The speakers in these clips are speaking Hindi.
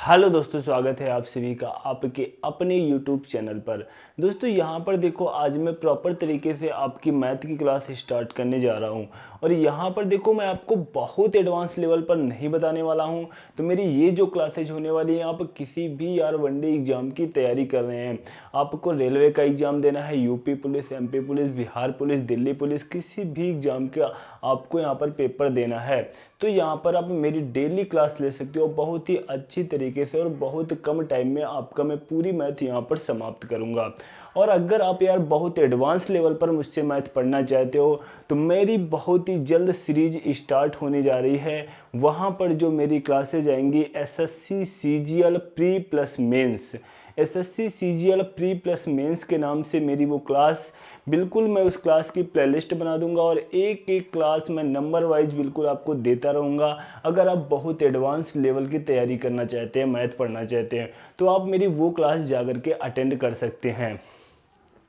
हेलो दोस्तों, स्वागत है आप सभी का आपके अपने यूट्यूब चैनल पर। दोस्तों यहाँ पर देखो, आज मैं प्रॉपर तरीके से आपकी मैथ की क्लास स्टार्ट करने जा रहा हूँ। और यहाँ पर देखो, मैं आपको बहुत एडवांस लेवल पर नहीं बताने वाला हूँ। तो मेरी ये जो क्लासेज होने वाली हैं, आप किसी भी वनडे एग्जाम की तैयारी कर रहे हैं, आपको रेलवे का एग्ज़ाम देना है, UP police, MP police, Bihar police, Delhi police, किसी भी एग्ज़ाम का आपको यहाँ पर पेपर देना है, तो यहाँ पर आप मेरी डेली क्लास ले सकते हो। बहुत ही अच्छी तरीके से और बहुत कम टाइम में आपका मैं पूरी मैथ यहाँ पर समाप्त करूँगा। और अगर आप बहुत एडवांस लेवल पर मुझसे मैथ पढ़ना चाहते हो, तो मेरी बहुत ही जल्द सीरीज स्टार्ट होने जा रही है। वहाँ पर जो मेरी क्लासेज आएंगी, SSC CGL pre plus mains, SSC CGL pre plus mains के नाम से मेरी वो क्लास, बिल्कुल मैं उस क्लास की प्लेलिस्ट बना दूंगा और एक एक क्लास मैं नंबर वाइज बिल्कुल आपको देता रहूँगा। अगर आप बहुत एडवांस लेवल की तैयारी करना चाहते हैं, मैथ पढ़ना चाहते हैं, तो आप मेरी वो क्लास जाकर के अटेंड कर सकते हैं।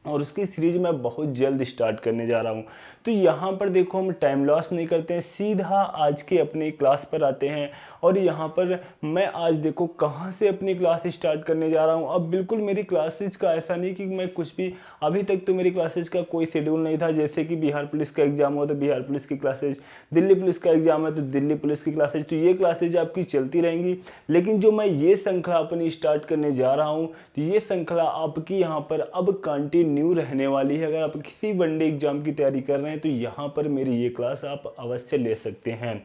और उसकी सीरीज मैं बहुत जल्द स्टार्ट करने जा रहा हूँ। तो यहाँ पर देखो, हम टाइम लॉस नहीं करते हैं, सीधा आज के अपनी क्लास पर आते हैं। और यहाँ पर मैं आज देखो कहाँ से अपनी क्लास स्टार्ट करने जा रहा हूँ। अब बिल्कुल मेरी क्लासेज का ऐसा नहीं कि मैं कुछ भी, अभी तक तो मेरी क्लासेज का कोई शेड्यूल नहीं था। जैसे कि बिहार पुलिस का एग्जाम हो तो बिहार पुलिस की क्लासेज, दिल्ली पुलिस का एग्जाम है तो दिल्ली पुलिस की क्लासेज, तो ये क्लासेज आपकी चलती रहेंगी। लेकिन जो मैं ये श्रृंखला अपनी स्टार्ट करने जा रहा हूँ, तो ये श्रृंखला आपकी यहाँ पर अब कंटिन्यू रहने वाली है। अगर आप किसी वनडे एग्जाम की तैयारी कर रहे हैं, तो यहाँ पर मेरी ये क्लास आप अवश्य ले सकते हैं।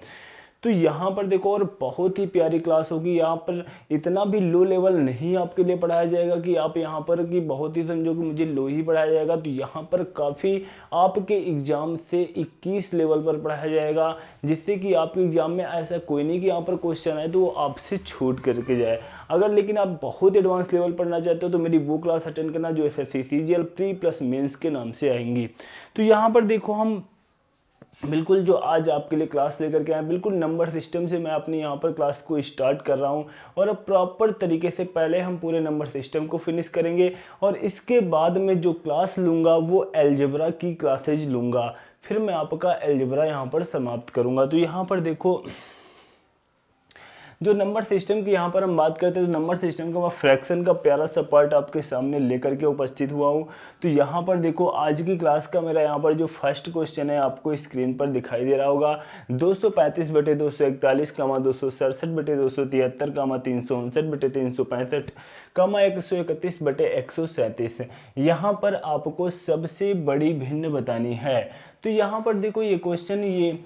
तो यहाँ पर देखो, और बहुत ही प्यारी क्लास होगी। यहाँ पर इतना भी लो लेवल नहीं आपके लिए पढ़ाया जाएगा कि आप यहाँ पर कि बहुत ही समझो कि मुझे लो ही पढ़ाया जाएगा। तो यहाँ पर काफ़ी आपके एग्ज़ाम से 21 लेवल पर पढ़ाया जाएगा, जिससे कि आपके एग्ज़ाम में ऐसा कोई नहीं कि यहाँ पर क्वेश्चन आए तो वो आपसे छूट करके जाए। अगर लेकिन आप बहुत एडवांस लेवल पढ़ना चाहते हो, तो मेरी वो क्लास अटेंड करना जो SSC CGL pre plus mains के नाम से आएंगी। तो यहाँ पर देखो, हम बिल्कुल जो आज आपके लिए क्लास लेकर के आए, बिल्कुल नंबर सिस्टम से मैं अपनी यहाँ पर क्लास को स्टार्ट कर रहा हूँ। और अब प्रॉपर तरीके से पहले हम पूरे नंबर सिस्टम को फिनिश करेंगे, और इसके बाद में जो क्लास लूँगा वो अलजेब्रा की क्लासेज लूँगा। फिर मैं आपका अलजेब्रा यहाँ पर समाप्त करूँगा। तो यहाँ पर देखो, जो नंबर सिस्टम की यहाँ पर हम बात करते हैं, तो नंबर सिस्टम का मैं फ्रैक्शन का प्यारा सा पार्ट आपके सामने लेकर के उपस्थित हुआ हूँ। तो यहाँ पर देखो, आज की क्लास का मेरा यहाँ पर जो फर्स्ट क्वेश्चन है आपको स्क्रीन पर दिखाई दे रहा होगा। 235/241, 267/273, 359/365, 131/137। यहाँ पर आपको सबसे बड़ी भिन्न बतानी है। तो यहाँ पर देखो, ये क्वेश्चन, ये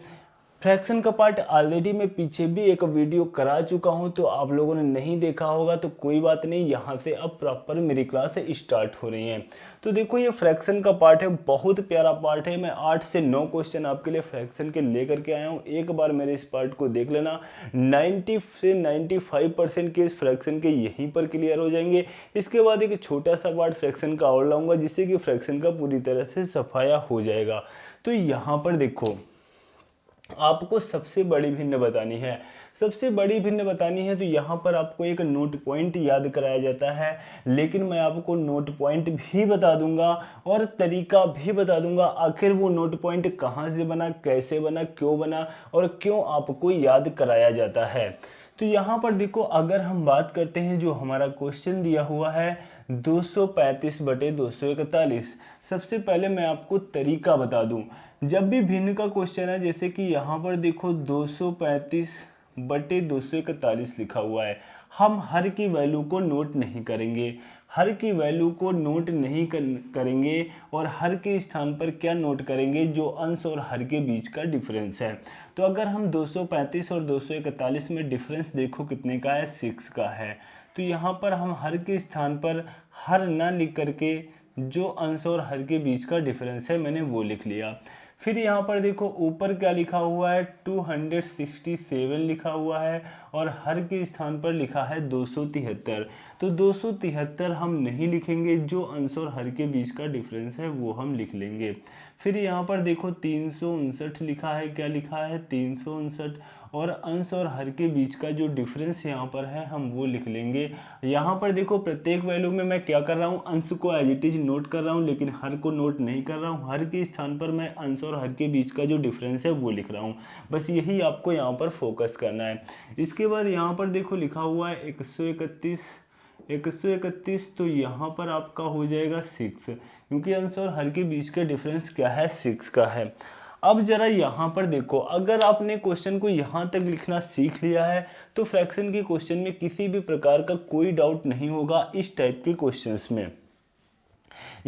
फ्रैक्शन का पार्ट ऑलरेडी मैं पीछे भी एक वीडियो करा चुका हूं, तो आप लोगों ने नहीं देखा होगा तो कोई बात नहीं, यहाँ से अब प्रॉपर मेरी क्लास स्टार्ट हो रही है। तो देखो, ये फ्रैक्शन का पार्ट है, बहुत प्यारा पार्ट है। मैं 8 से 9 क्वेश्चन आपके लिए फ्रैक्शन के लेकर के आया हूँ। एक बार मेरे इस पार्ट को देख लेना, 90 से 95% के इस फ्रैक्शन के यहीं पर क्लियर हो जाएंगे। इसके बाद एक छोटा सा पार्ट फ्रैक्शन का और लाऊंगा, जिससे कि फ्रैक्शन का पूरी तरह से सफाया हो जाएगा। तो यहाँ पर देखो, आपको सबसे बड़ी भिन्न बतानी है, सबसे बड़ी भिन्न बतानी है। तो यहाँ पर आपको एक नोट पॉइंट याद कराया जाता है, लेकिन मैं आपको नोट पॉइंट भी बता दूंगा और तरीका भी बता दूंगा, आखिर वो नोट पॉइंट कहाँ से बना, कैसे बना, क्यों बना और क्यों आपको याद कराया जाता है। तो यहाँ पर देखो, अगर हम बात करते हैं, जो हमारा क्वेश्चन दिया हुआ है 235/241, सबसे पहले मैं आपको तरीका बता दूं। जब भी भिन्न का क्वेश्चन है, जैसे कि यहाँ पर देखो 235/241 लिखा हुआ है, हम हर की वैल्यू को नोट नहीं करेंगे, हर की वैल्यू को नोट नहीं करेंगे। और हर के स्थान पर क्या नोट करेंगे, जो अंश और हर के बीच का डिफरेंस है। तो अगर हम 235 और 241 में डिफरेंस देखो कितने का है, 6 का है। तो यहाँ पर हम हर के स्थान पर हर ना लिख करके जो अंश और हर के बीच का डिफरेंस है मैंने वो लिख लिया। फिर यहाँ पर देखो, ऊपर क्या लिखा हुआ है, 267 लिखा हुआ है, और हर के स्थान पर लिखा है 273। तो 273 हम नहीं लिखेंगे, जो अंश और हर के बीच का डिफरेंस है वो हम लिख लेंगे। फिर यहाँ पर देखो 359 लिखा है, क्या लिखा है, 359, और अंश और हर के बीच का जो डिफरेंस यहाँ पर है हम वो लिख लेंगे। यहाँ पर देखो प्रत्येक वैल्यू में मैं क्या कर रहा हूँ, अंश को एज इट इज नोट कर रहा हूँ, लेकिन हर को नोट नहीं कर रहा हूँ। हर के स्थान पर मैं अंश और हर के बीच का जो डिफरेंस है वो लिख रहा हूँ। बस यही आपको यहाँ पर फोकस करना है। इसके बाद यहाँ पर देखो लिखा हुआ है 131, तो यहाँ पर आपका हो जाएगा 6, क्योंकि अंश और हर के बीच का डिफरेंस क्या है, 6 का है। अब जरा यहाँ पर देखो, अगर आपने क्वेश्चन को यहाँ तक लिखना सीख लिया है तो फ्रैक्शन के क्वेश्चन में किसी भी प्रकार का कोई डाउट नहीं होगा इस टाइप के क्वेश्चंस में।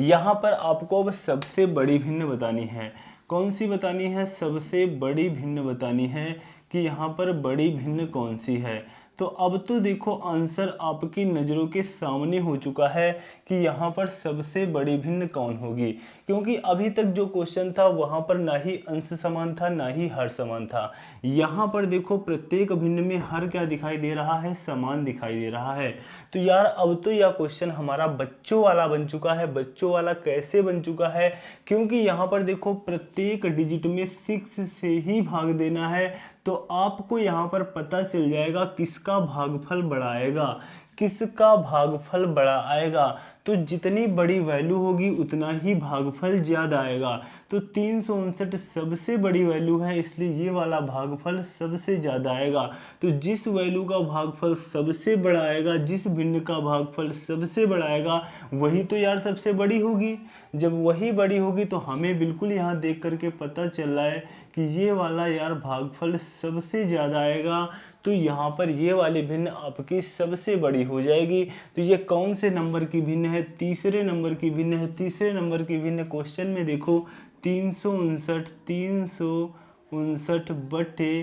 यहाँ पर आपको अब सबसे बड़ी भिन्न बतानी है। कौन सी बतानी है, सबसे बड़ी भिन्न बतानी है कि यहाँ पर बड़ी भिन्न कौन सी है। तो अब तो देखो आंसर आपकी नज़रों के सामने हो चुका है कि यहाँ पर सबसे बड़ी भिन्न कौन होगी, क्योंकि अभी तक जो क्वेश्चन था वहाँ पर ना ही अंश समान था ना ही हर समान था। यहाँ पर देखो प्रत्येक भिन्न में हर क्या दिखाई दे रहा है, समान दिखाई दे रहा है। तो यार अब तो यह क्वेश्चन हमारा बच्चों वाला बन चुका है। बच्चों वाला कैसे बन चुका है, क्योंकि यहाँ पर देखो प्रत्येक डिजिट में 6 से ही भाग देना है। तो आपको यहाँ पर पता चल जाएगा किसका भागफल बड़ा आएगा, किसका भागफल बड़ा आएगा। तो जितनी बड़ी वैल्यू होगी उतना ही भागफल ज़्यादा आएगा। तो 359 सबसे बड़ी वैल्यू है, इसलिए ये वाला भागफल सबसे ज़्यादा आएगा। तो जिस वैल्यू का भागफल सबसे बड़ा आएगा, जिस भिन्न का भागफल सबसे बड़ा आएगा, वही तो यार सबसे बड़ी होगी। जब वही बड़ी होगी तो हमें बिल्कुल यहाँ देख करके पता चल रहा है कि ये वाला यार भागफल सबसे ज़्यादा आएगा। तो यहाँ पर ये वाली भिन्न आपकी सबसे बड़ी हो जाएगी। तो ये कौन से नंबर की भिन्न है, तीसरे नंबर की भिन्न है। तीसरे नंबर की भिन्न क्वेश्चन में देखो 359 बटे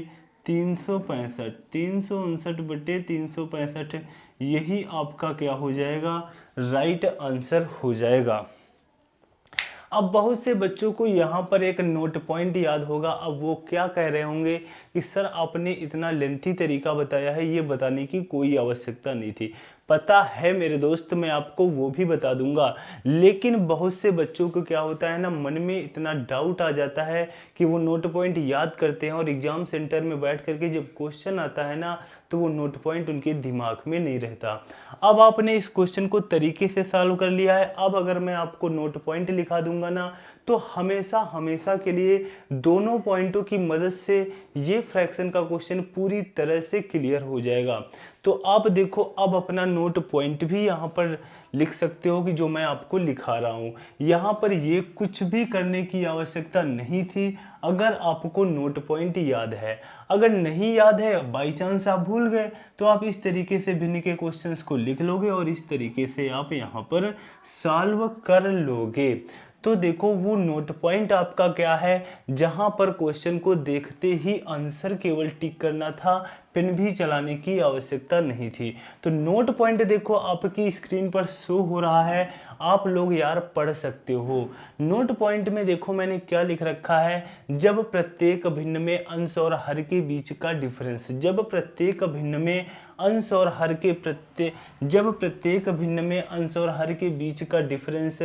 365 यही आपका क्या हो जाएगा, राइट आंसर हो जाएगा। अब बहुत से बच्चों को यहाँ पर एक नोट पॉइंट याद होगा। अब वो क्या कह रहे होंगे कि सर आपने इतना लेंथी तरीका बताया है, ये बताने की कोई आवश्यकता नहीं थी। पता है मेरे दोस्त, मैं आपको वो भी बता दूंगा, लेकिन बहुत से बच्चों को क्या होता है ना, मन में इतना डाउट आ जाता है कि वो नोट पॉइंट याद करते हैं और एग्जाम सेंटर में बैठ करके जब क्वेश्चन आता है ना तो वो नोट पॉइंट उनके दिमाग में नहीं रहता। अब आपने इस क्वेश्चन को तरीके से सॉल्व कर लिया है। अब अगर मैं आपको नोट पॉइंट लिखा दूंगा ना तो हमेशा हमेशा के लिए दोनों पॉइंटों की मदद से ये फ्रैक्शन का क्वेश्चन पूरी तरह से क्लियर हो जाएगा। तो आप देखो, अब अपना नोट पॉइंट भी यहाँ पर लिख सकते हो कि जो मैं आपको लिखा रहा हूँ। यहाँ पर ये कुछ भी करने की आवश्यकता नहीं थी अगर आपको नोट पॉइंट याद है। अगर नहीं याद है, बाई चांस आप भूल गए, तो आप इस तरीके से भिन्न के क्वेश्चंस को लिख लोगे और इस तरीके से आप यहाँ पर सॉल्व कर लोगे। तो देखो वो नोट पॉइंट आपका क्या है, जहां पर क्वेश्चन को देखते ही आंसर केवल टिक करना था, पेन भी चलाने की आवश्यकता नहीं थी। तो नोट पॉइंट देखो आपकी स्क्रीन पर शो हो रहा है, आप लोग यार पढ़ सकते हो। नोट पॉइंट में देखो मैंने क्या लिख रखा है, जब प्रत्येक भिन्न में अंश और हर के बीच का डिफरेंस, जब प्रत्येक भिन्न में अंश और हर के जब प्रत्येक भिन्न में अंश और हर के बीच का डिफरेंस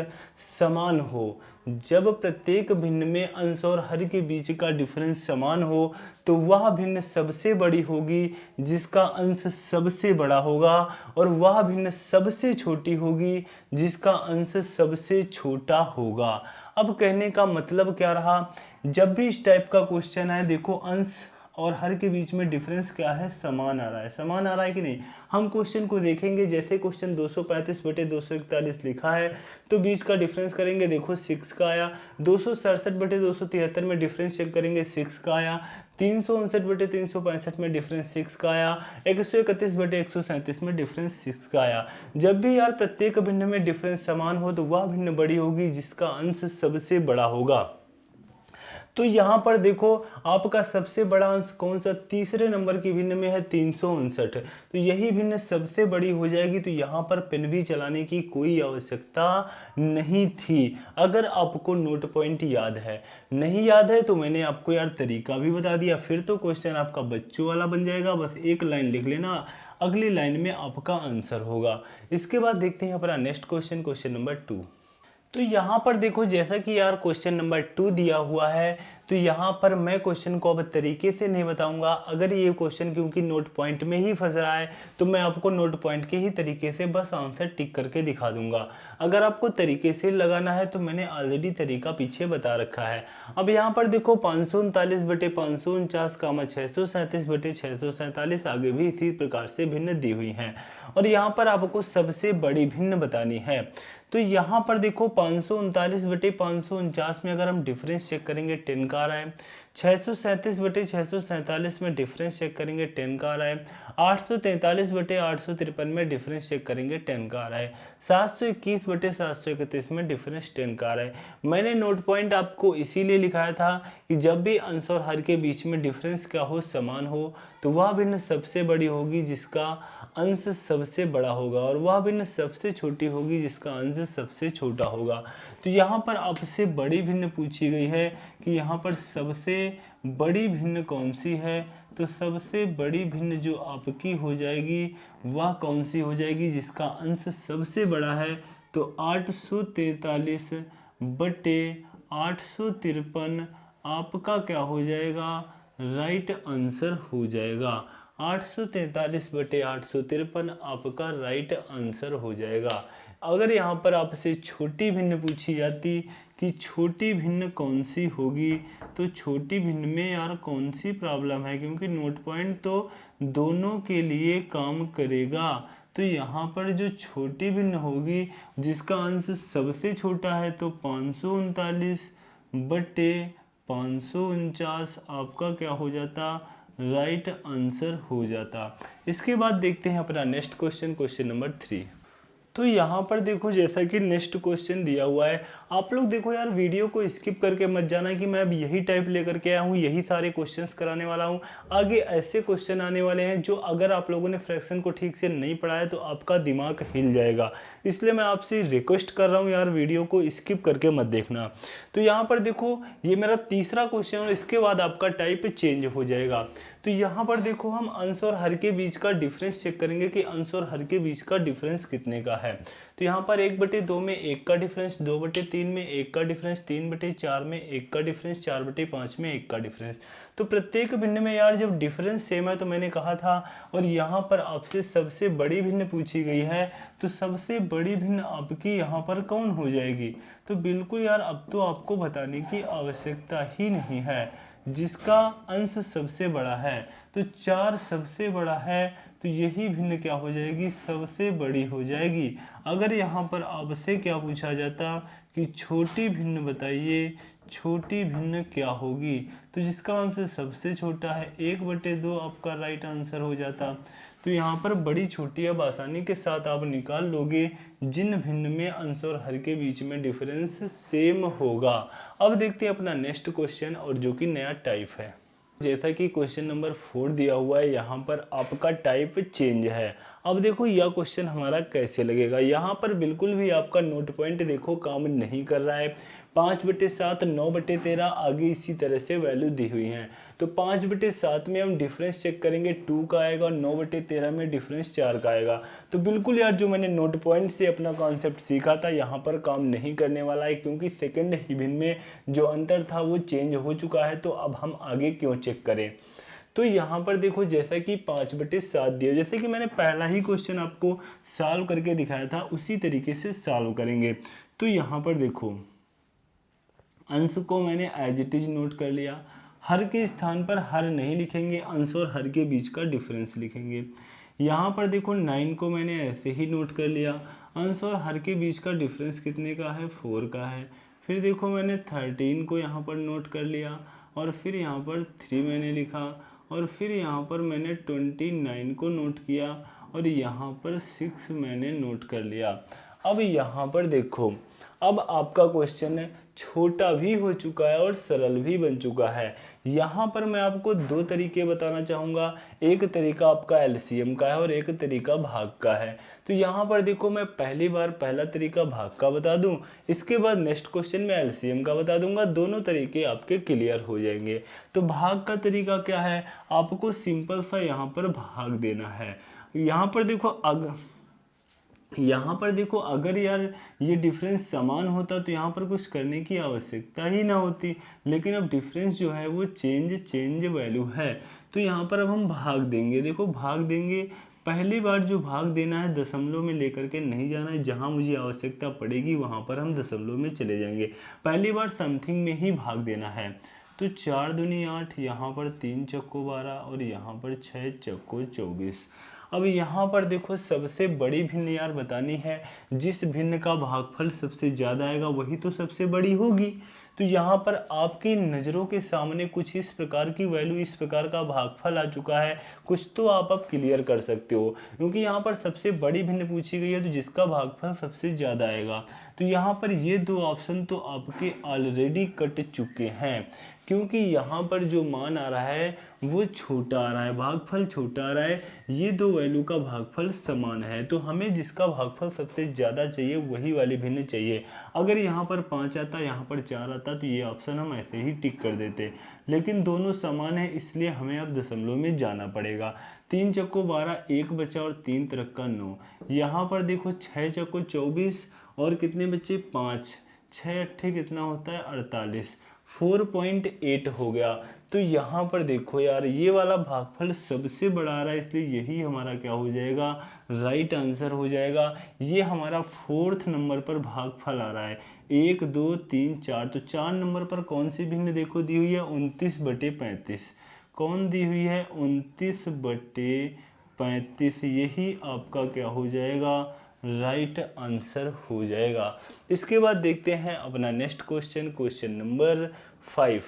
समान हो, जब प्रत्येक भिन्न में अंश और हर के बीच का डिफरेंस समान हो, तो वह भिन्न सबसे बड़ी होगी जिसका अंश सबसे बड़ा होगा, और वह भिन्न सबसे छोटी होगी जिसका अंश सबसे छोटा होगा। अब कहने का मतलब क्या रहा, जब भी इस टाइप का क्वेश्चन है, देखो अंश और हर के बीच में डिफरेंस क्या है, समान आ रहा है। समान आ रहा है कि नहीं, हम क्वेश्चन को देखेंगे। जैसे क्वेश्चन 235 बटे 241 लिखा है तो बीच का डिफरेंस करेंगे, देखो 6 का आया। 267 बटे 273 में डिफरेंस चेक करेंगे, 6 का आया। 359 बटे 365 में डिफरेंस 6 का आया। 131 बटे 137 में डिफरेंस 6 का आया। जब भी यार प्रत्येक भिन्न में डिफरेंस समान हो तो वह भिन्न बड़ी होगी जिसका अंश सबसे बड़ा होगा। तो यहाँ पर देखो आपका सबसे बड़ा अंश कौन सा, तीसरे नंबर की भिन्न में है 359, तो यही भिन्न सबसे बड़ी हो जाएगी। तो यहाँ पर पेन भी चलाने की कोई आवश्यकता नहीं थी अगर आपको नोट पॉइंट याद है। नहीं याद है तो मैंने आपको यार तरीका भी बता दिया, फिर तो क्वेश्चन आपका बच्चों वाला बन जाएगा। बस एक लाइन लिख लेना, अगली लाइन में आपका आंसर होगा। इसके बाद देखते हैं अपना नेक्स्ट क्वेश्चन, क्वेश्चन नंबर 2। तो यहाँ पर देखो जैसा कि यार क्वेश्चन नंबर 2 दिया हुआ है, तो यहाँ पर मैं क्वेश्चन को अब तरीके से नहीं बताऊंगा। अगर ये क्वेश्चन क्योंकि नोट पॉइंट में ही फंस रहा है तो मैं आपको नोट पॉइंट के ही तरीके से बस आंसर टिक करके दिखा दूंगा। अगर आपको तरीके से लगाना है तो मैंने ऑलरेडी तरीका पीछे बता रखा है। अब यहाँ पर देखो 539/549 कामा 637/647 आगे भी इसी प्रकार से भिन्न दी हुई हैं और यहाँ पर आपको सबसे बड़ी भिन्न बतानी है। तो यहाँ पर देखो 539/549 में अगर हम डिफरेंस चेक करेंगे 10 का आ रहा है, 637/647 में डिफरेंस चेक करेंगे 10 का आ रहा है, 843/853 में डिफरेंस चेक करेंगे 10 का आ रहा है, 721/731 में डिफरेंस 10 का आ रहा है। मैंने नोट पॉइंट आपको इसीलिए लिखाया था कि जब भी अंश और हर के बीच में डिफरेंस क्या हो, समान हो, तो वह भिन्न सबसे बड़ी होगी जिसका अंश सबसे बड़ा होगा और वह भिन्न सबसे छोटी होगी जिसका अंश सबसे छोटा होगा। तो यहाँ पर आपसे बड़ी भिन्न पूछी गई है कि यहाँ पर सबसे बड़ी भिन्न कौन सी है। तो सबसे बड़ी भिन्न जो आपकी हो जाएगी वह कौन सी हो जाएगी जिसका अंश सबसे बड़ा है। तो 843/853 आपका क्या हो जाएगा, राइट आंसर हो जाएगा। 843/853 आपका राइट आंसर हो जाएगा। अगर यहाँ पर आपसे छोटी भिन्न पूछी जाती कि छोटी भिन्न कौन सी होगी, तो छोटी भिन्न में यार कौन सी प्रॉब्लम है, क्योंकि नोट पॉइंट तो दोनों के लिए काम करेगा। तो यहाँ पर जो छोटी भिन्न होगी जिसका अंश सबसे छोटा है तो 539/549 आपका क्या हो जाता, राइट आंसर हो जाता। इसके बाद देखते हैं अपना नेक्स्ट क्वेश्चन, क्वेश्चन नंबर 3। तो यहाँ पर देखो जैसा कि नेक्स्ट क्वेश्चन दिया हुआ है, आप लोग देखो यार वीडियो को स्किप करके मत जाना कि मैं अब यही टाइप लेकर के आया हूँ, यही सारे क्वेश्चंस कराने वाला हूँ। आगे ऐसे क्वेश्चन आने वाले हैं जो अगर आप लोगों ने फ्रैक्शन को ठीक से नहीं पढ़ा है तो आपका दिमाग हिल जाएगा। इसलिए मैं आपसे रिक्वेस्ट कर रहा हूँ यार वीडियो को स्किप करके मत देखना। तो यहाँ पर देखो ये मेरा तीसरा क्वेश्चन और इसके बाद आपका टाइप चेंज हो जाएगा। तो यहाँ पर देखो हम अंश और हर के बीच का डिफरेंस चेक करेंगे कि अंश और हर के बीच का डिफरेंस कितने का है। तो यहाँ पर 1/2 में 1 का डिफरेंस, 2/3 में 1 का डिफरेंस, 3/4 में 1 का डिफरेंस, 4/5 में 1 का डिफरेंस। तो प्रत्येक भिन्न में यार जब डिफरेंस सेम है तो मैंने कहा था, और यहाँ पर आपसे सबसे बड़ी भिन्न पूछी गई है तो सबसे बड़ी भिन्न आपकी यहाँ पर कौन हो जाएगी। तो बिल्कुल यार अब तो आपको बताने की आवश्यकता ही नहीं है, जिसका अंश सबसे बड़ा है। तो 4 सबसे बड़ा है तो यही भिन्न क्या हो जाएगी, सबसे बड़ी हो जाएगी। अगर यहाँ पर आपसे क्या पूछा जाता कि छोटी भिन्न बताइए, छोटी भिन्न क्या होगी, तो जिसका अंश सबसे छोटा है 1/2 आपका राइट आंसर हो जाता। तो यहाँ पर बड़ी छोटी अब आसानी के साथ आप निकाल लोगे जिन भिन्न में अंश और हर के बीच में डिफरेंस सेम होगा। अब देखते हैं अपना नेक्स्ट क्वेश्चन और जो कि नया टाइप है। जैसा कि क्वेश्चन नंबर 4 दिया हुआ है, यहाँ पर आपका टाइप चेंज है। अब देखो यह क्वेश्चन हमारा कैसे लगेगा। यहाँ पर बिल्कुल भी आपका नोट पॉइंट देखो काम नहीं कर रहा है। 5/7, 9/13 आगे इसी तरह से वैल्यू दी हुई हैं। तो 5/7 में हम डिफरेंस चेक करेंगे 2 का आएगा और 9/13 में डिफरेंस 4 का आएगा। तो बिल्कुल यार जो मैंने नोट पॉइंट से अपना कॉन्सेप्ट सीखा था यहाँ पर काम नहीं करने वाला है, क्योंकि सेकंड ही भिन्न में जो अंतर था वो चेंज हो चुका है। तो अब हम आगे क्यों चेक करें। तो यहाँ पर देखो जैसा कि 5/7 दिया, जैसे कि मैंने पहला ही क्वेश्चन आपको सॉल्व करके दिखाया था उसी तरीके से सॉल्व करेंगे। तो यहाँ पर देखो अंश को मैंने एज इट इज नोट कर लिया, हर के स्थान पर हर नहीं लिखेंगे, अंश और हर के बीच का डिफरेंस लिखेंगे। यहाँ पर देखो 9 को मैंने ऐसे ही नोट कर लिया, अंश और हर के बीच का डिफरेंस कितने का है, 4 का है। फिर देखो मैंने 13 को यहाँ पर नोट कर लिया और फिर यहाँ पर 3 मैंने लिखा और फिर यहाँ पर मैंने 29 को नोट किया और यहाँ पर 6 मैंने नोट कर लिया। अब यहाँ पर देखो अब आपका क्वेश्चन छोटा भी हो चुका है और सरल भी बन चुका है। यहाँ पर मैं आपको 2 तरीके बताना चाहूँगा, एक तरीका आपका एलसीएम का है और एक तरीका भाग का है। तो यहाँ पर देखो मैं पहली बार पहला तरीका भाग का बता दूँ, इसके बाद नेक्स्ट क्वेश्चन में एलसीएम का बता दूंगा, दोनों तरीके आपके क्लियर हो जाएंगे। तो भाग का तरीका क्या है, आपको सिंपल सा यहाँ पर भाग देना है। यहाँ पर देखो यहाँ पर देखो अगर यार ये डिफरेंस समान होता तो यहाँ पर कुछ करने की आवश्यकता ही ना होती, लेकिन अब डिफरेंस जो है वो चेंज वैल्यू है। तो यहाँ पर अब हम भाग देंगे। देखो भाग देंगे, पहली बार जो भाग देना है दशमलव में लेकर के नहीं जाना है, जहाँ मुझे आवश्यकता पड़ेगी वहाँ पर हम दशमलव में चले जाएंगे। पहली बार समथिंग में ही भाग देना है। तो 4 दूनी 8, यहाँ पर 3 चक्को 12 और यहाँ पर 6 चक्को 24। अब यहाँ पर देखो सबसे बड़ी भिन्न यार बतानी है, जिस भिन्न का भागफल सबसे ज़्यादा आएगा वही तो सबसे बड़ी होगी। तो यहाँ पर आपकी नज़रों के सामने कुछ इस प्रकार की वैल्यू, इस प्रकार का भागफल आ चुका है, कुछ तो आप अब क्लियर कर सकते हो, क्योंकि यहाँ पर सबसे बड़ी भिन्न पूछी गई है तो जिसका भागफल सबसे ज़्यादा आएगा। तो यहाँ पर ये दो ऑप्शन तो आपके ऑलरेडी कट चुके हैं, क्योंकि यहाँ पर जो मान आ रहा है वो छोटा आ रहा है, भागफल छोटा आ रहा है, ये दो वैल्यू का भागफल समान है। तो हमें जिसका भागफल सबसे ज़्यादा चाहिए वही वाली भिन्न चाहिए। अगर यहाँ पर 5 आता, यहाँ पर 4 आता तो ये ऑप्शन हम ऐसे ही टिक कर देते, लेकिन दोनों समान है इसलिए हमें अब दशमलव में जाना पड़ेगा। 3 चक्को 12, 1 बचा और 3 तिरक्का 9। यहाँ पर देखो 6 चक्को 24 और कितने बच्चे 5, 6 अट्ठे कितना होता है 48, 4.8 हो गया। तो यहाँ पर देखो यार ये वाला भागफल सबसे बड़ा आ रहा है, इसलिए यही हमारा क्या हो जाएगा, राइट आंसर हो जाएगा। ये हमारा 4th नंबर पर भागफल आ रहा है, 1 2 3 4। तो 4 नंबर पर कौन सी भिन्न देखो दी हुई है, 29/35। कौन दी हुई है, 29/35। यही आपका क्या हो जाएगा, राइट आंसर हो जाएगा। इसके बाद देखते हैं अपना नेक्स्ट क्वेश्चन, क्वेश्चन नंबर 5।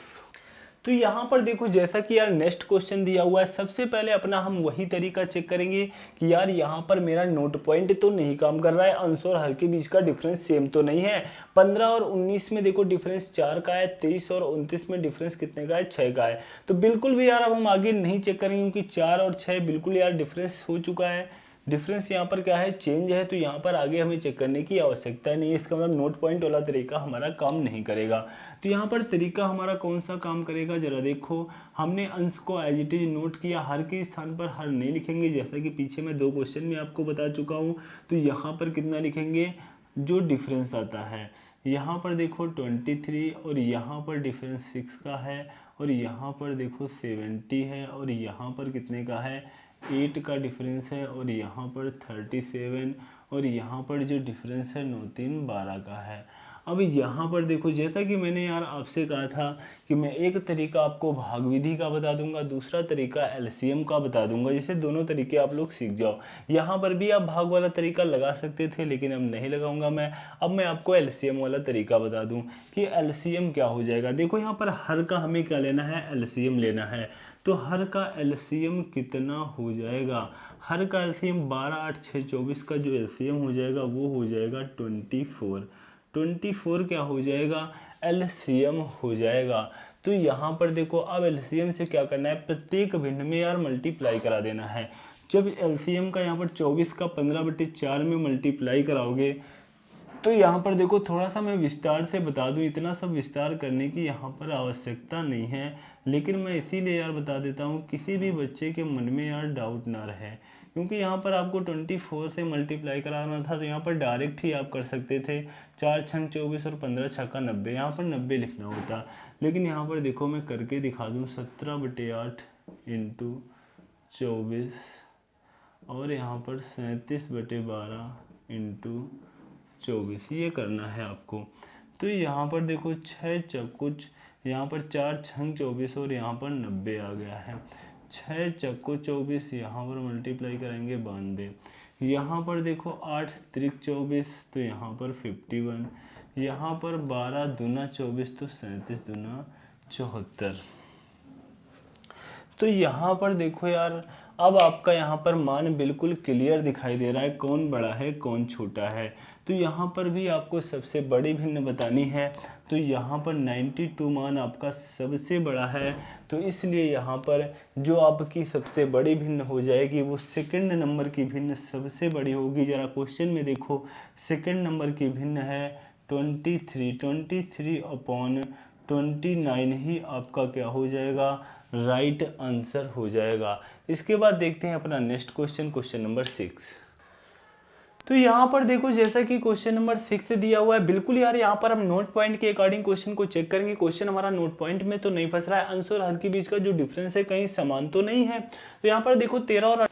तो यहाँ पर देखो जैसा कि यार नेक्स्ट क्वेश्चन दिया हुआ है, सबसे पहले अपना हम वही तरीका चेक करेंगे कि यार यहाँ पर मेरा नोट पॉइंट तो नहीं काम कर रहा है, अंश और हर के बीच का डिफरेंस सेम तो नहीं है। 15 और 19 में देखो डिफरेंस 4 का है, 23 और 29 में डिफरेंस कितने का है, 6 का है। तो बिल्कुल भी यार अब हम आगे नहीं चेक करेंगे, क्योंकि 4 और 6 बिल्कुल यार डिफरेंस हो चुका है, डिफरेंस यहाँ पर क्या है, चेंज है। तो यहाँ पर आगे हमें चेक करने की आवश्यकता नहीं है, इसका मतलब नोट पॉइंट वाला तरीका हमारा काम नहीं करेगा। तो यहाँ पर तरीका हमारा कौन सा काम करेगा, जरा देखो। हमने अंश को एज इट इज नोट किया, हर के स्थान पर हर नहीं लिखेंगे, जैसा कि पीछे मैं 2 क्वेश्चन में आपको बता चुका हूँ। तो यहाँ पर कितना लिखेंगे, जो डिफरेंस आता है। यहाँ पर देखो 23 और यहाँ पर डिफरेंस 6 का है, और यहाँ पर देखो 70 है, और यहाँ पर कितने का है, 8 का डिफरेंस है, और यहाँ पर 37, और यहाँ पर जो डिफरेंस है 9 3 12 का है। अब यहाँ पर देखो जैसा कि मैंने यार आपसे कहा था कि मैं एक तरीका आपको भाग विधि का बता दूंगा, दूसरा तरीका एलसीएम का बता दूंगा, जिससे दोनों तरीके आप लोग सीख जाओ। यहाँ पर भी आप भाग वाला तरीका लगा सकते थे, लेकिन अब नहीं लगाऊंगा मैं। अब मैं आपको एलसीएम वाला तरीका बता दूं कि एलसीएम क्या हो जाएगा। देखो यहाँ पर हर का हमें क्या लेना है, एलसीएम लेना है। तो हर का एलसीएम कितना हो जाएगा, हर का एलसीएम 12 8 6 24 का जो एलसीएम हो जाएगा वो हो जाएगा 24। 24 क्या हो जाएगा, एलसीएम हो जाएगा। तो यहाँ पर देखो अब एलसीएम से क्या करना है, प्रत्येक भिन्न में यार मल्टीप्लाई करा देना है। जब एलसीएम का यहाँ पर 24 का 15/4 में मल्टीप्लाई कराओगे, तो यहाँ पर देखो थोड़ा सा मैं विस्तार से बता दूँ, इतना सब विस्तार करने की यहाँ पर आवश्यकता नहीं है, लेकिन मैं इसीलिए यार बता देता हूँ किसी भी बच्चे के मन में यार डाउट ना रहे। क्योंकि यहाँ पर आपको 24 से मल्टीप्लाई कराना था, तो यहाँ पर डायरेक्ट ही आप कर सकते थे, 4 छंग 24 और 15 छक्का 90, यहाँ पर 90 लिखना होता। लेकिन यहाँ पर देखो मैं करके दिखा दूँ, 17/8 × 24 और यहाँ पर 37/12 × 24, ये करना है आपको। तो यहाँ पर देखो 6 चक्को, यहाँ पर 4 छंग 24 और यहाँ पर 90 आ गया है। 6 चक्को 24, यहाँ पर मल्टीप्लाई करेंगे 92। यहाँ पर देखो 8 त्रिक 24, तो यहाँ पर 51। यहाँ पर 12 दूना 24, तो 37 दूना 74। तो यहाँ पर देखो यार अब आपका यहाँ पर मान बिल्कुल क्लियर दिखाई दे रहा है, कौन बड़ा है कौन छोटा है। तो यहाँ पर भी आपको सबसे बड़ी भिन्न बतानी है, तो यहाँ पर 92 मान आपका सबसे बड़ा है। तो इसलिए यहाँ पर जो आपकी सबसे बड़ी भिन्न हो जाएगी वो सेकंड नंबर की भिन्न सबसे बड़ी होगी। जरा क्वेश्चन में देखो, सेकंड नंबर की भिन्न है 23/29 ही आपका क्या हो जाएगा, राइट आंसर हो जाएगा। इसके बाद देखते हैं अपना नेक्स्ट क्वेश्चन, क्वेश्चन नंबर 6। तो यहाँ पर देखो जैसा कि क्वेश्चन नंबर 6 दिया हुआ है, बिल्कुल यार यहाँ पर हम नोट पॉइंट के अकॉर्डिंग क्वेश्चन को चेक करेंगे। क्वेश्चन हमारा नोट पॉइंट में तो नहीं फंस रहा है, अंश और हर के बीच का जो डिफरेंस है कहीं समान तो नहीं है। तो यहाँ पर देखो 13 और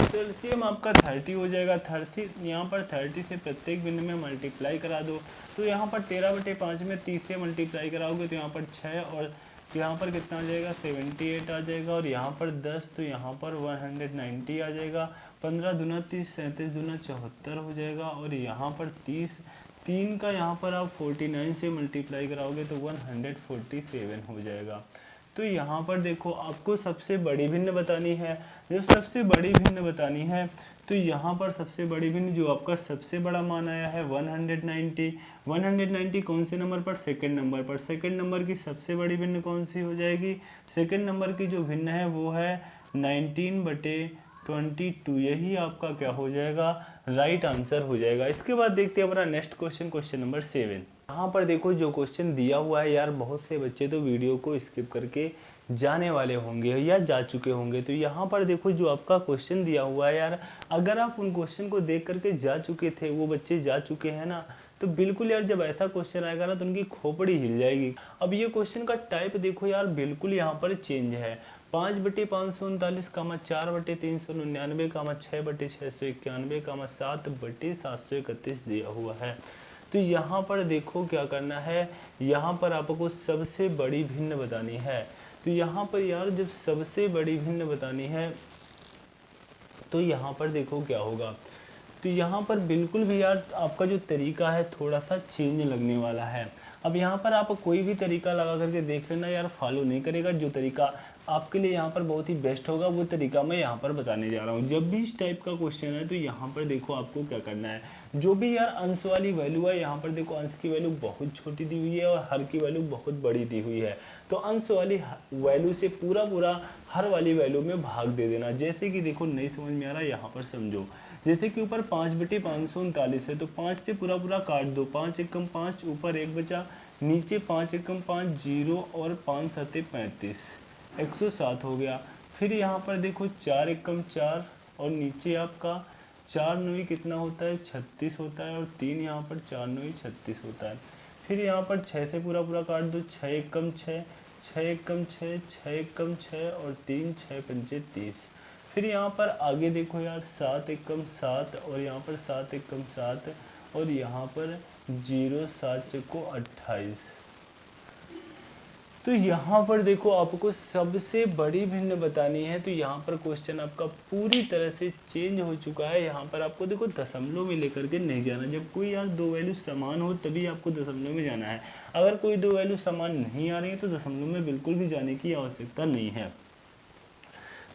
तो एलसीएम आपका 30 हो जाएगा। 30 यहाँ पर 30 से प्रत्येक बिंदु में मल्टीप्लाई करा दो। तो यहाँ पर 13/5 में 30 से मल्टीप्लाई कराओगे तो यहाँ पर 6 और यहाँ पर कितना आ जाएगा 78 आ जाएगा। और यहाँ पर 10 तो यहाँ पर 190 आ जाएगा। 15 दूना 30, 37 दूना 74 हो जाएगा। और यहाँ पर 30, 3 का यहाँ पर आप 49 से मल्टीप्लाई कराओगे तो 147 हो जाएगा। तो यहाँ पर देखो आपको सबसे बड़ी भिन्न बतानी है। जब सबसे बड़ी भिन्न बतानी है तो यहाँ पर सबसे बड़ी भिन्न जो आपका सबसे बड़ा मान आया है 190। 190 कौन से नंबर पर? सेकंड नंबर पर। सेकंड नंबर की सबसे बड़ी भिन्न कौन सी हो जाएगी? सेकंड नंबर की जो भिन्न है वो है 19/22। यही आपका क्या हो जाएगा? राइट आंसर हो जाएगा। इसके बाद देखते हैं हमारा नेक्स्ट क्वेश्चन, क्वेश्चन नंबर 7। यहाँ पर देखो जो क्वेश्चन दिया हुआ है यार, बहुत से बच्चे तो वीडियो को स्किप करके जाने वाले होंगे या जा चुके होंगे। तो यहाँ पर देखो जो आपका क्वेश्चन दिया हुआ है यार, अगर आप उन क्वेश्चन को देख करके जा चुके थे, वो बच्चे जा चुके हैं ना, तो बिल्कुल यार जब ऐसा क्वेश्चन आएगा ना तो उनकी खोपड़ी हिल जाएगी। अब ये क्वेश्चन का टाइप देखो यार, बिल्कुल यहाँ पर चेंज है। 5/539, 4/399, 6/691, 7/731 दिया हुआ है। तो यहाँ पर देखो क्या करना है, यहाँ पर आपको सबसे बड़ी भिन्न बतानी है। तो यहाँ पर यार जब सबसे बड़ी भिन्न बतानी है तो यहाँ पर देखो क्या होगा। तो यहाँ पर बिल्कुल भी यार आपका जो तरीका है थोड़ा सा चेंज लगने वाला है। अब यहाँ पर आप कोई भी तरीका लगा करके देख लेना यार, फॉलो नहीं करेगा। जो तरीका आपके लिए यहाँ पर बहुत ही बेस्ट होगा वो तरीका मैं यहाँ पर बताने जा रहा हूँ। जब भी इस टाइप का क्वेश्चन है तो यहाँ पर देखो आपको क्या करना है, जो भी यार अंश वाली वैल्यू है, यहाँ पर देखो अंश की वैल्यू बहुत छोटी दी हुई है और हर की वैल्यू बहुत बड़ी दी हुई है। तो अंश वाली वैल्यू से पूरा हर वाली वैल्यू में भाग दे देना। जैसे कि देखो नहीं समझ में आ रहा, यहाँ पर समझो। जैसे कि ऊपर 5/539 है तो 5 से पूरा काट दो। 5 एकम 5, ऊपर 1 बचा, नीचे 5 एकम 5 0 और 5 7 35, 107 हो गया। फिर यहाँ पर देखो 4 एकम 4 और नीचे आपका 4 9 कितना होता है? 36 होता है। और 3 यहाँ पर 4 9 36 होता है। फिर यहाँ पर 6 से पूरा काट दो। 6 एकम 6, 6 एकम 6, 6 एकम 6 और 3 6 पंचे 30। फिर यहाँ पर आगे देखो यार 7 एकम 7 और यहाँ पर 7 एकम 7 और यहाँ पर 0 7 चौको 28। तो यहाँ पर देखो आपको सबसे बड़ी भिन्न बतानी है। तो यहाँ पर क्वेश्चन आपका पूरी तरह से चेंज हो चुका है। यहाँ पर आपको देखो दशमलव में लेकर के नहीं जाना। जब कोई यार दो वैल्यू समान हो तभी आपको दशमलव में जाना है। अगर कोई दो वैल्यू समान नहीं आ रही है तो दशमलव में बिल्कुल भी जाने की आवश्यकता नहीं है।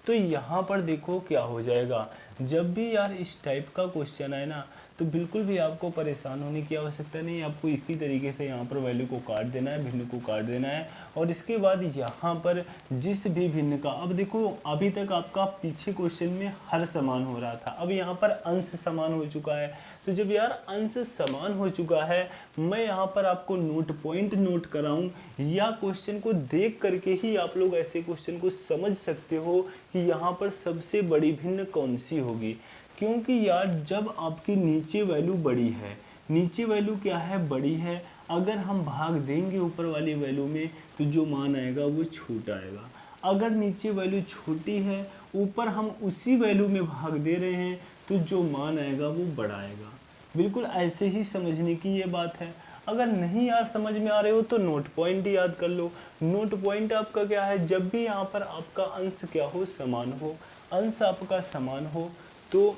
तो यहाँ पर देखो क्या हो जाएगा, जब भी यार इस टाइप का क्वेश्चन आए ना तो बिल्कुल भी आपको परेशान होने की आवश्यकता नहीं। आपको इसी तरीके से यहाँ पर वैल्यू को काट देना है, भिन्न को काट देना है। और इसके बाद यहाँ पर जिस भी भिन्न का, अब देखो अभी तक आपका पीछे क्वेश्चन में हर समान हो रहा था, अब यहाँ पर अंश समान हो चुका है। तो जब यार अंश समान हो चुका है, मैं यहाँ पर आपको नोट पॉइंट नोट कराऊं या क्वेश्चन को देख करके ही आप लोग ऐसे क्वेश्चन को समझ सकते हो कि यहाँ पर सबसे बड़ी भिन्न कौन सी होगी। क्योंकि यार जब आपकी नीचे वैल्यू बड़ी है, नीचे वैल्यू क्या है? बड़ी है, अगर हम भाग देंगे ऊपर वाली वैल्यू में तो जो मान आएगा वो छोटा आएगा। अगर नीचे वैल्यू छोटी है, ऊपर हम उसी वैल्यू में भाग दे रहे हैं तो जो मान आएगा वो बड़ा आएगा। बिल्कुल ऐसे ही समझने की ये बात है। अगर नहीं यार समझ में आ रहे हो तो नोट पॉइंट याद कर लो। नोट पॉइंट आपका क्या है? जब भी यहाँ पर आपका अंश क्या हो? समान हो। अंश आपका समान हो तो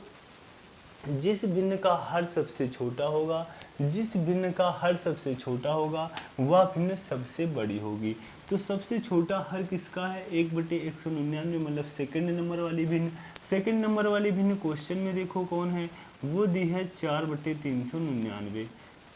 जिस भिन्न का हर सबसे छोटा होगा, जिस भिन्न का हर सबसे छोटा होगा वह भिन्न सबसे बड़ी होगी। तो सबसे छोटा हर किसका है? 1/199, मतलब सेकंड नंबर वाली भिन्न। सेकंड नंबर वाली भिन्न क्वेश्चन में देखो कौन है, वो दी है 4/399।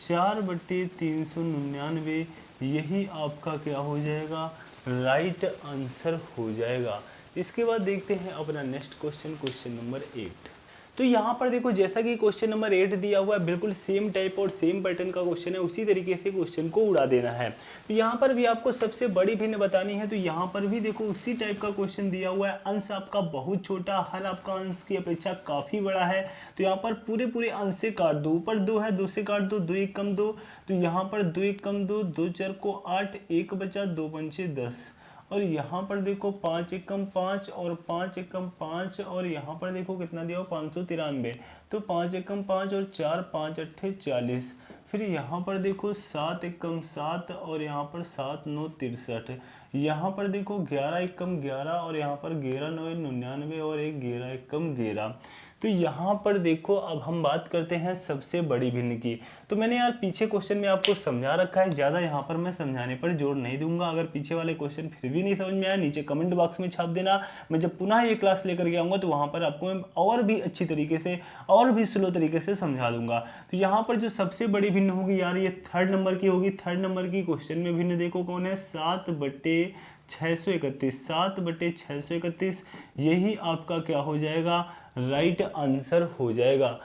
4/399 यही आपका क्या हो जाएगा? राइट आंसर हो जाएगा। इसके बाद देखते हैं अपना नेक्स्ट क्वेश्चन, क्वेश्चन नंबर 8। तो यहाँ पर देखो जैसा कि क्वेश्चन नंबर 8 दिया हुआ है, बिल्कुल सेम टाइप और सेम पैटर्न का क्वेश्चन है, उसी तरीके से क्वेश्चन को उड़ा देना है। तो यहाँ पर भी आपको सबसे बड़ी भिन्न बतानी है, तो यहाँ पर भी देखो उसी टाइप का क्वेश्चन दिया हुआ है। अंश आपका बहुत छोटा, हर आपका अंश की अपेक्षा काफ़ी बड़ा है। तो यहाँ पर पूरे अंश से काट दो, ऊपर 2 है, 2 से काट दो, 2 1 कम 2, तो यहाँ पर 2 1 कम 2, 2 4 को 8, 1 बचा, 2 पंचे 10, और यहाँ पर देखो 5 1 कम 5 और 5 1 कम 5, और यहाँ पर देखो कितना दिया हो 593, तो 5 1 कम 5 और 4 5 8 40। फिर यहाँ पर देखो 7 1 कम 7 और यहाँ पर 7 9 63। यहाँ पर देखो 11 1 कम 11 और यहाँ पर 11 9 99 और 11 1 कम 11। तो यहाँ पर देखो अब हम बात करते हैं सबसे बड़ी भिन्न की। तो मैंने यार पीछे क्वेश्चन में आपको समझा रखा है, ज़्यादा यहाँ पर मैं समझाने पर जोर नहीं दूंगा। अगर पीछे वाले क्वेश्चन फिर भी नहीं समझ में आया, नीचे कमेंट बॉक्स में छाप देना। मैं जब पुनः ये क्लास लेकर के आऊँगा तो वहाँ पर आपको मैं और भी अच्छी तरीके से और भी स्लो तरीके से समझा दूंगा। तो यहाँ पर जो सबसे बड़ी भिन्न होगी यार ये 3rd नंबर की होगी। 3rd नंबर की क्वेश्चन में भिन्न देखो कौन है, 7/631, 7/631, यही आपका क्या हो जाएगा, राइट आंसर हो जाएगा।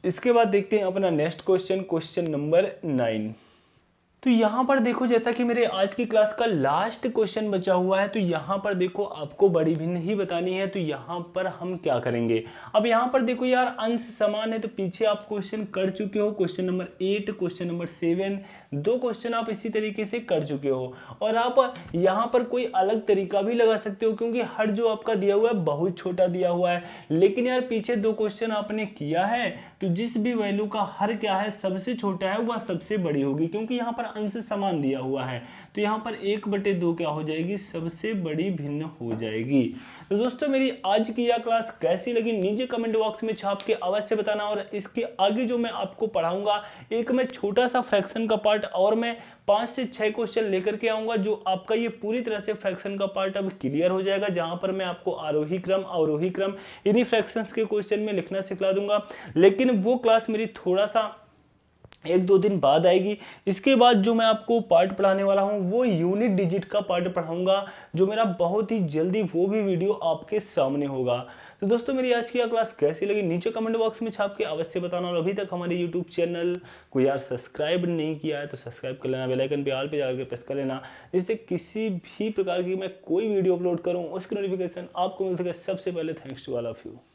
इसके बाद देखते हैं अपना नेक्स्ट क्वेश्चन, क्वेश्चन नंबर 9। तो यहाँ पर देखो जैसा कि मेरे आज की क्लास का लास्ट क्वेश्चन बचा हुआ है, तो यहाँ पर देखो आपको बड़ी भिन्न ही बतानी है। तो यहाँ पर हम क्या करेंगे, अब यहाँ पर देखो यार अंश समान है, तो पीछे आप क्वेश्चन कर चुके हो, question number 8, question number 7, 2 question आप इसी तरीके से कर चुके हो। और आप यहाँ पर कोई अलग तरीका भी लगा सकते हो, क्योंकि हर जो आपका दिया हुआ है बहुत छोटा दिया हुआ है, लेकिन यार पीछे 2 क्वेश्चन आपने किया है, तो जिस भी वैल्यू का हर क्या है सबसे छोटा है वह सबसे बड़ी होगी, क्योंकि यहाँ पर अंश समान दिया हुआ है। तो यहाँ पर 1/2 क्या हो जाएगी, सबसे बड़ी भिन्न हो जाएगी। तो दोस्तों मेरी आज की यह क्लास कैसी लगी नीचे कमेंट बॉक्स में छाप के अवश्य बताना। और इसके आगे जो मैं आपको पढ़ाऊंगा, एक मैं छोटा सा फ्रैक्शन का पार्ट और मैं 5 से 6 क्वेश्चन लेकर के आऊंगा, जो आपका ये पूरी तरह से फ्रैक्शन का पार्ट अब क्लियर हो जाएगा, जहां पर मैं आपको आरोही क्रम अवरोही क्रम इन्हीं फ्रैक्शंस के क्वेश्चन में लिखना सिखला दूंगा। लेकिन वो क्लास मेरी थोड़ा सा 1-2 दिन बाद आएगी। इसके बाद जो मैं आपको पार्ट पढ़ाने वाला हूं वो यूनिट डिजिट का पार्ट पढ़ाऊंगा, जो मेरा बहुत ही जल्दी वो भी वीडियो आपके सामने होगा। तो दोस्तों मेरी आज की क्लास कैसी लगी नीचे कमेंट बॉक्स में छाप के अवश्य बताना। और अभी तक हमारे यूट्यूब चैनल को यार सब्सक्राइब नहीं किया है तो सब्सक्राइब कर लेना, बेल आइकन पे ऑल पे जाकर प्रेस कर लेना, जिससे किसी भी प्रकार की मैं कोई वीडियो अपलोड करूँ उसकी नोटिफिकेशन आपको मिल सके सबसे पहले। Thanks to all of you.